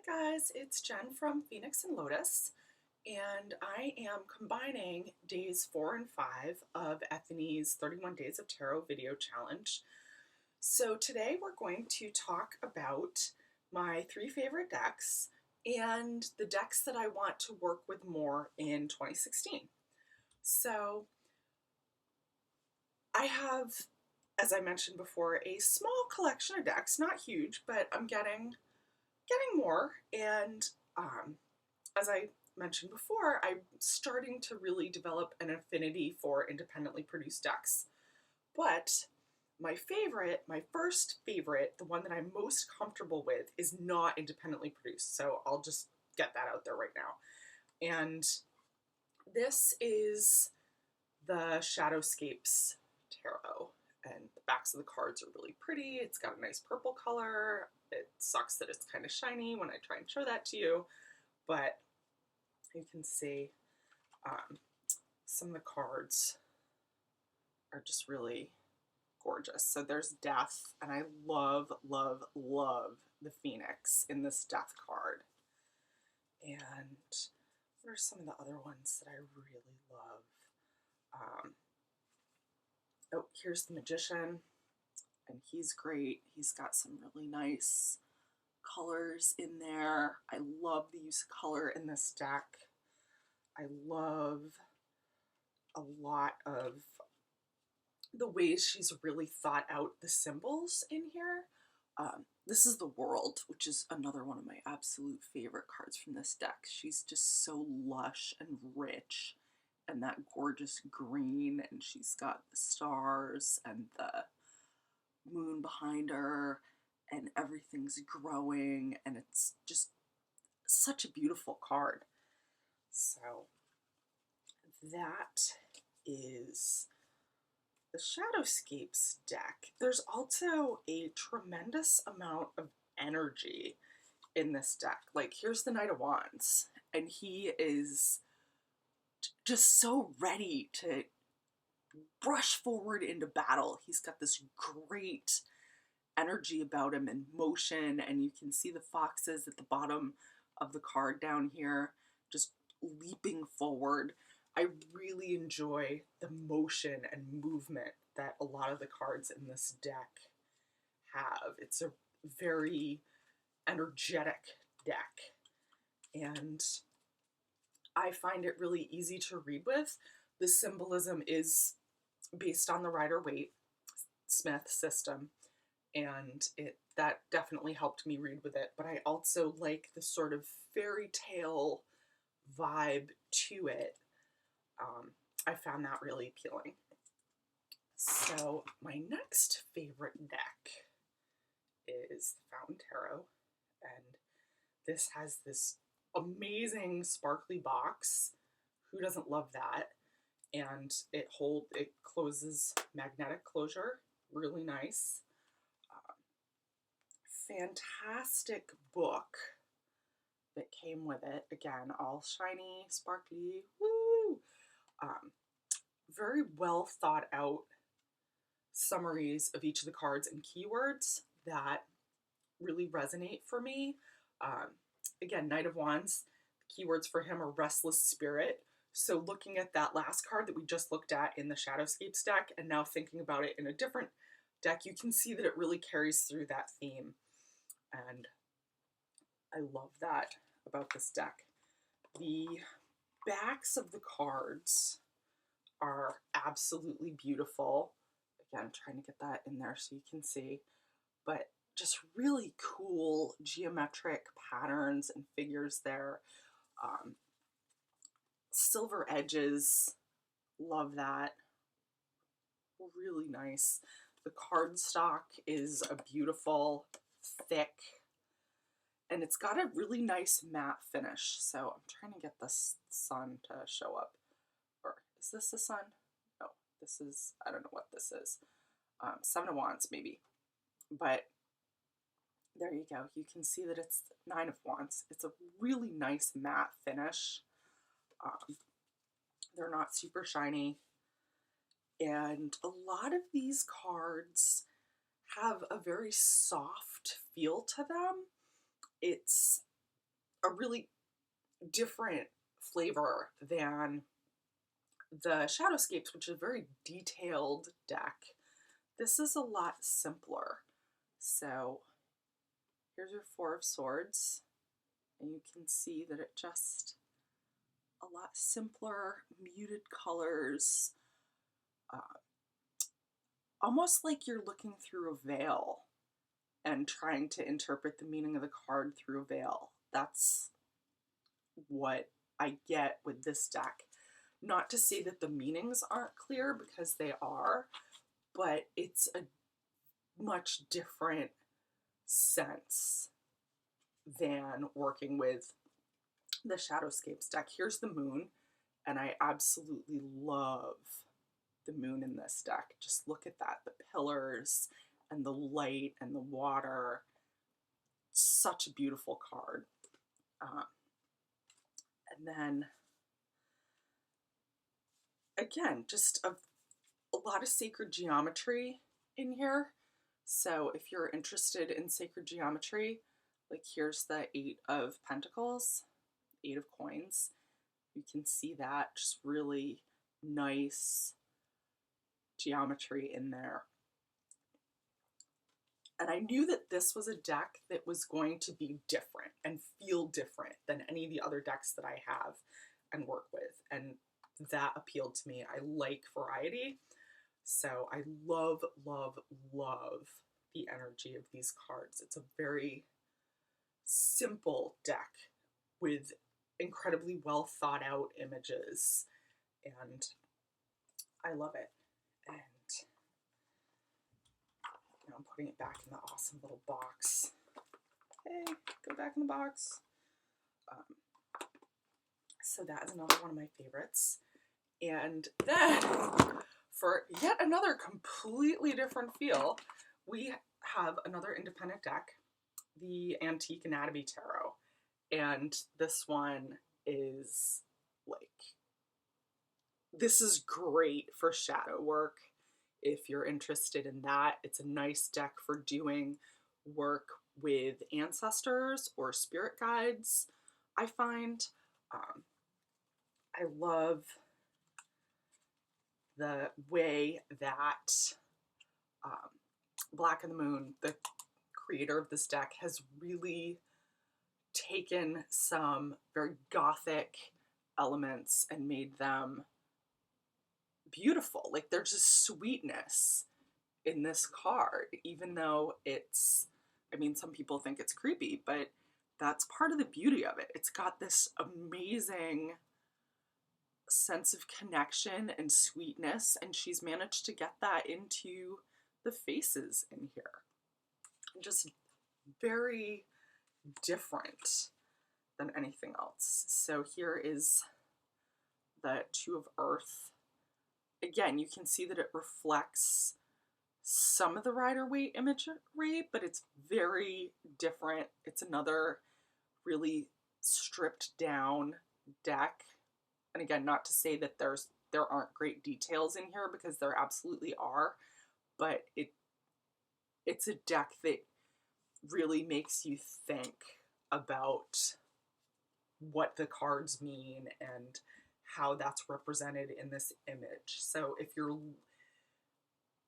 guys, it's Jen from Phoenix and Lotus, and I am combining days 4 and 5 of Ethony's 31 Days of Tarot video challenge. So today we're going to talk about my 3 favorite decks and the decks that I want to work with more in 2016. So I have, as I mentioned before, a small collection of decks, not huge, but I'm getting more, and as I mentioned before, I'm starting to really develop an affinity for independently produced decks. But my first favorite, the one that I'm most comfortable with, is not independently produced, so I'll just get that out there right now. And this is the Shadowscapes Tarot, and the backs of the cards are really pretty. It's got a nice purple color. It sucks that it's kind of shiny when I try and show that to you, but you can see some of the cards are just really gorgeous. So there's Death, and I love, love, love the Phoenix in this Death card. And what are some of the other ones that I really love? Oh, here's the Magician, and he's great. He's got some really nice colors in there. I love the use of color in this deck. I love a lot of the ways she's really thought out the symbols in here. This is the World, which is another one of my absolute favorite cards from this deck. She's just so lush and rich, and that gorgeous green, and she's got the stars and the moon behind her, and everything's growing, and it's just such a beautiful card. So that is the Shadowscapes deck. There's also a tremendous amount of energy in this deck. Like, here's the Knight of Wands, and he is just so ready to rush forward into battle. He's got this great energy about him and motion, and you can see the foxes at the bottom of the card down here just leaping forward. I really enjoy the motion and movement that a lot of the cards in this deck have. It's a very energetic deck, and I find it really easy to read with. The symbolism is based on the Rider-Waite-Smith system, and that definitely helped me read with it. But I also like the sort of fairy tale vibe to it. I found that really appealing. So my next favorite deck is the Fountain Tarot, and this has this amazing sparkly box. Who doesn't love that? And it closes, magnetic closure, really nice. Fantastic book that came with it. Again, all shiny, sparkly, woo! Very well thought out summaries of each of the cards and keywords that really resonate for me. Again, Knight of Wands, the keywords for him are restless spirit. So looking at that last card that we just looked at in the Shadowscapes deck, and now thinking about it in a different deck, you can see that it really carries through that theme. And I love that about this deck. The backs of the cards are absolutely beautiful. Again, trying to get that in there so you can see. But just really cool geometric patterns and figures there. Silver edges, love that. Really nice. The cardstock is a beautiful, thick, and it's got a really nice matte finish. So I'm trying to get this sun to show up. Or is this the sun? No, this is, I don't know what this is. Seven of Wands maybe. But there you go. You can see that it's Nine of Wands. It's a really nice matte finish. They're not super shiny. And a lot of these cards have a very soft feel to them. It's a really different flavor than the Shadowscapes, which is a very detailed deck. This is a lot simpler. So here's your Four of Swords, and you can see that it just a lot simpler, muted colors, almost like you're looking through a veil and trying to interpret the meaning of the card through a veil. That's what I get with this deck. Not to say that the meanings aren't clear, because they are, but it's a much different sense than working with the Shadowscapes deck. Here's the moon, and I absolutely love the moon in this deck. Just look at that, the pillars and the light and the water. Such a beautiful card. And then again, just a lot of sacred geometry in here. So if you're interested in sacred geometry, like here's the Eight of Pentacles, Eight of Coins. You can see that, just really nice geometry in there. And I knew that this was a deck that was going to be different and feel different than any of the other decks that I have and work with. And that appealed to me. I like variety. So I love, love, love the energy of these cards. It's a very simple deck with incredibly well thought out images, and I love it. And now I'm putting it back in the awesome little box. Hey, go back in the box. So that is another one of my favorites. And then for yet another completely different feel, we have another independent deck, the Antique Anatomy Tarot. And this one is like, this is great for shadow work if you're interested in that. It's a nice deck for doing work with ancestors or spirit guides, I find. I love the way that Black and the Moon, the creator of this deck, has really taken some very gothic elements and made them beautiful. Like, there's just sweetness in this card, even though it's, I mean, some people think it's creepy, but that's part of the beauty of it. It's got this amazing sense of connection and sweetness, and she's managed to get that into the faces in here. Just very different than anything else. So here is the Two of Earth. Again, you can see that it reflects some of the Rider-Waite imagery, but it's very different. It's another really stripped down deck. And again, not to say that there aren't great details in here, because there absolutely are, but it's a deck that really makes you think about what the cards mean and how that's represented in this image. So if you're,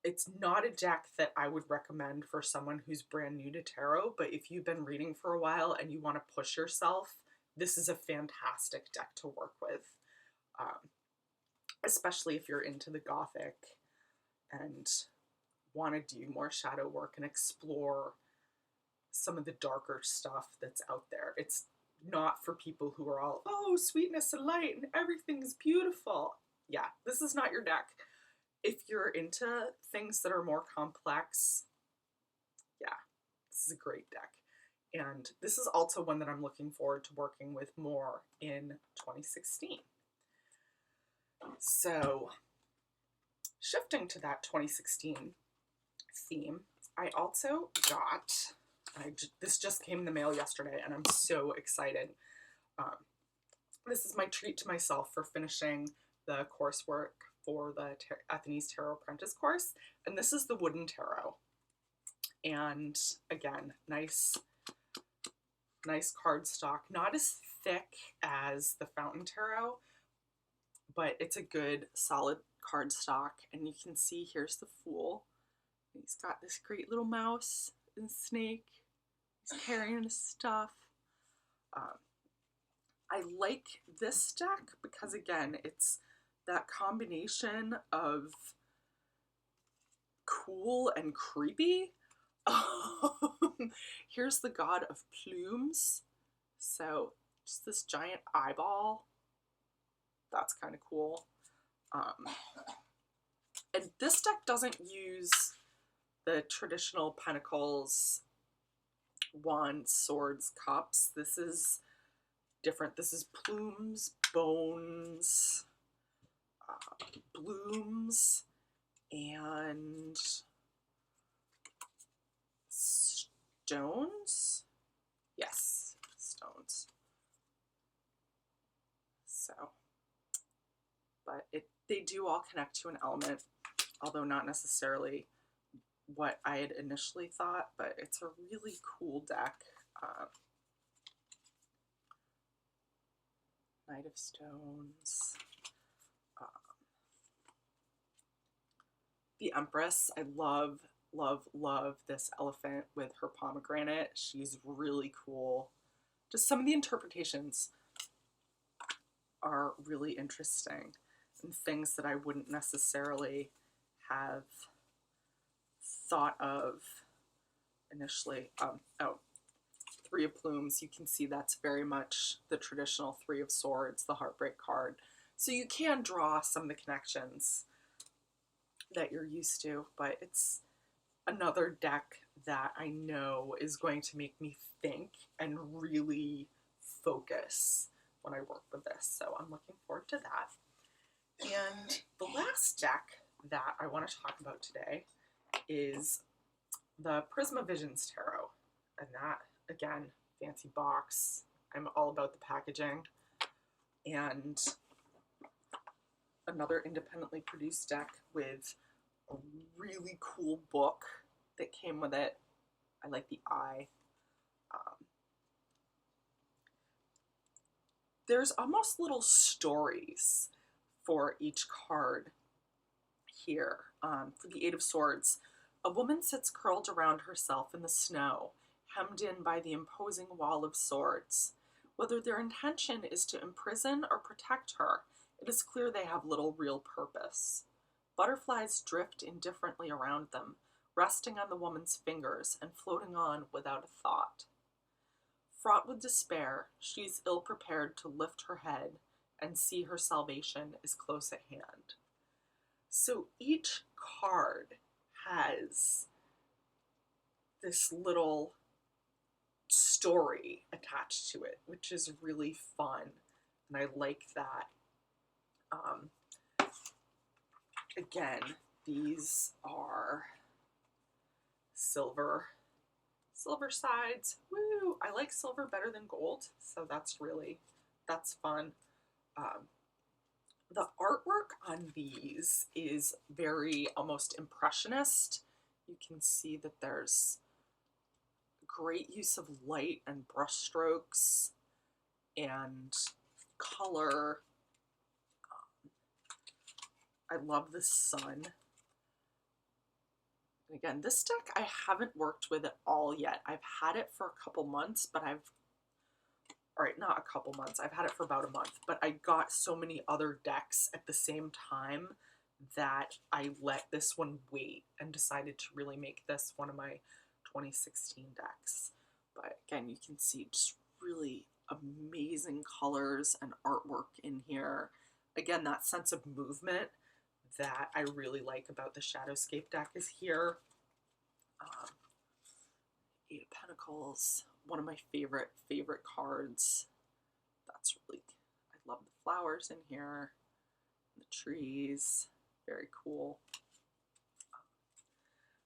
it's not a deck that I would recommend for someone who's brand new to tarot, but if you've been reading for a while and you want to push yourself, this is a fantastic deck to work with. Especially if you're into the Gothic and want to do more shadow work and explore some of the darker stuff that's out there. It's not for people who are all, oh, sweetness and light and everything's beautiful. Yeah, this is not your deck. If you're into things that are more complex, yeah, this is a great deck. And this is also one that I'm looking forward to working with more in 2016. So, shifting to that 2016 theme, I also got, this just came in the mail yesterday, and I'm so excited. This is my treat to myself for finishing the coursework for the Ethony's Tarot Apprentice course, and this is the Wooden Tarot. And again, nice Nice cardstock. Not as thick as the Fountain Tarot, but it's a good solid cardstock. And you can see here's the Fool. He's got this great little mouse and snake. He's carrying his stuff. I like this deck because, again, it's that combination of cool and creepy. Here's the God of Plumes. So just this giant eyeball. That's kind of cool. And this deck doesn't use the traditional pentacles, wands, swords, cups. This is different. This is plumes, bones, blooms, and stones. Yes, stones. So, but they do all connect to an element, although not necessarily what I had initially thought, but it's a really cool deck. Knight of Stones. The Empress. I love, love, love this elephant with her pomegranate. She's really cool. Just some of the interpretations are really interesting and things that I wouldn't necessarily have thought of initially. Three of Plumes, you can see that's very much the traditional Three of Swords, the Heartbreak card. So you can draw some of the connections that you're used to, but it's another deck that I know is going to make me think and really focus when I work with this. So I'm looking forward to that. And the last deck that I want to talk about today is the Prisma Visions Tarot. And that, again, fancy box. I'm all about the packaging. And another independently produced deck with a really cool book that came with it. I like the eye. There's almost little stories for each card here. For the Eight of Swords, a woman sits curled around herself in the snow, hemmed in by the imposing wall of swords. Whether their intention is to imprison or protect her, it is clear they have little real purpose. Butterflies drift indifferently around them, resting on the woman's fingers and floating on without a thought. Fraught with despair, she is ill-prepared to lift her head and see her salvation is close at hand. So each card has this little story attached to it, which is really fun, and I like that. Again, these are silver sides. Woo! I like silver better than gold, so that's fun. The artwork on these is very almost impressionist. You can see that there's great use of light and brush strokes and color. I love the sun. And again, this deck I haven't worked with at all yet. I've had it for a couple months, but not a couple months, I've had it for about a month, but I got so many other decks at the same time that I let this one wait and decided to really make this one of my 2016 decks. But again, you can see just really amazing colors and artwork in here. Again, that sense of movement that I really like about the Shadowscape deck is here. Eight of Pentacles, one of my favorite cards. That's really, I love the flowers in here, the trees, very cool.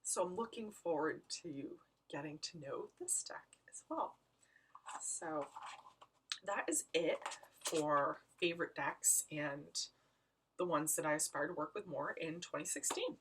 So I'm looking forward to getting to know this deck as well. So that is it for favorite decks and the ones that I aspire to work with more in 2016.